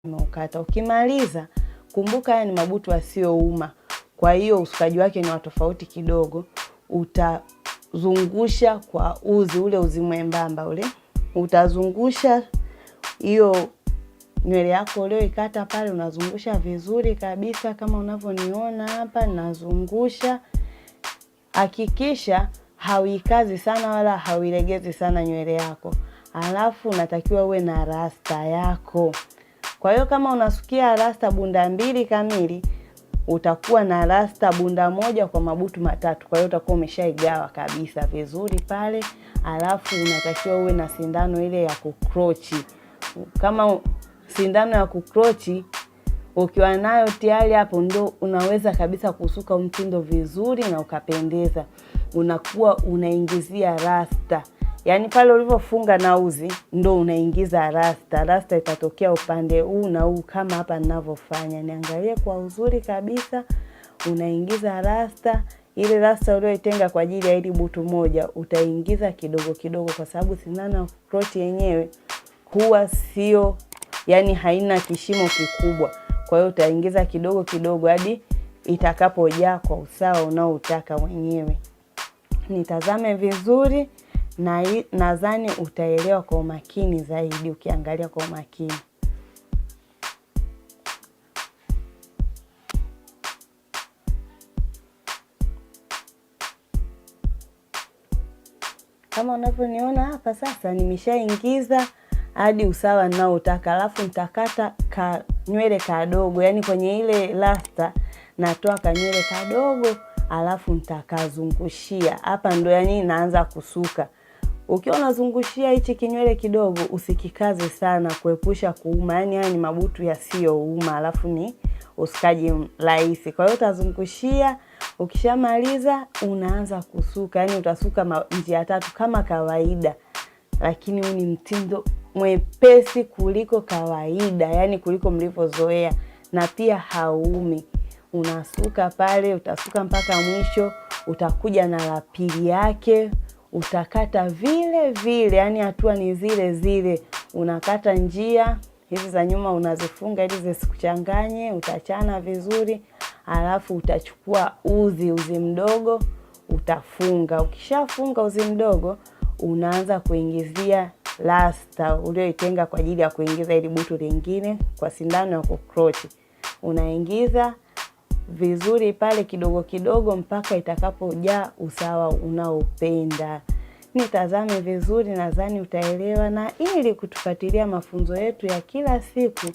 umeukata. Ukimaliza, kumbuka haya ni mabutu yasiyouma. Kwa hiyo usukaji wake ni wa tofauti kidogo. Utazungusha kwa uzi, ule uzi mwembamba ule. Utazungusha hiyo nywele yako uliyoikata pale, unazungusha vizuri kabisa kama unavyoniona hapa nazungusha. Hakikisha hauikazi sana wala hauilegezi sana nywele yako. Alafu unatakiwa uwe na rasta yako. Kwa hiyo kama unasukia rasta bunda 2 kamili, utakuwa na rasta bunda 1 kwa mabutu 3. Kwa hiyo utakuwa umeshaigawa kabisa vizuri pale. Alafu unatakiwa uwe na sindano ile ya kukrochi. Kama sindano ya kukrochi ukiwa nayo tayari, hapo ndo unaweza kabisa kusuka mtindo vizuri na ukapendeza. Unakuwa unaingizia rasta. Yaani pale ulivyofunga na uzi ndo unaingiza rasta. Rasta itatokea upande huu na huu kama hapa ninavyofanya. Niangalie kwa uzuri kabisa. Unaingiza rasta. Ile rasta uliyoitenga kwa ajili ya hili butu moja utaingiza kidogo kidogo, kwa sababu sindano ya kukrochi yenyewe huwa sio, yani haina kishimo kikubwa. Kwa hiyo utaingiza kidogo kidogo hadi itakapojaa kwa usawa unaoutaka mwenyewe. Nitazame vizuri na nadhani utaelewa kwa umakini zaidi ukiangalia kwa umakini. Kama unavyoniona hapa sasa, nimeshaingiza hadi usawa ninaotaka. Alafu nitakata nywele kadogo, yani kwenye ile rasta natoa kanywele kadogo, alafu nitakazungushia. Hapa ndo yani naanza kusuka. Ukiwa unazungushia hichi kinywele kidogo, usikikaze sana kuepusha kuuma. Yani haya ni mabutu yasiyouma, alafu ni usukaji rahisi. Kwa hiyo utazungushia, ukishamaliza unaanza kusuka. Yani utasuka njia 3 kama kawaida. Lakini huu ni mtindo mwepesi kuliko kawaida, yani kuliko mlivyozoea, na pia haumi. Unasuka pale, utasuka mpaka mwisho, utakuja na la pili yake, utakata vile vile, yani hatua ni zile zile. Unakata njia hizi za nyuma, unazifunga ili zisikuchanganye, utachana vizuri. Alafu utachukua uzi mdogo, utafunga. Ukishafunga uzi mdogo, unaanza kuingizia rasta ulioitenga kwa ajili ya kuingiza ili butu lingine kwa sindano ya kukrochi. Unaingiza vizuri pale kidogo kidogo mpaka itakapojaa usawa unaopenda. Nitazame vizuri, nadhani utaelewa. Na ili kutufuatilia mafunzo yetu ya kila siku,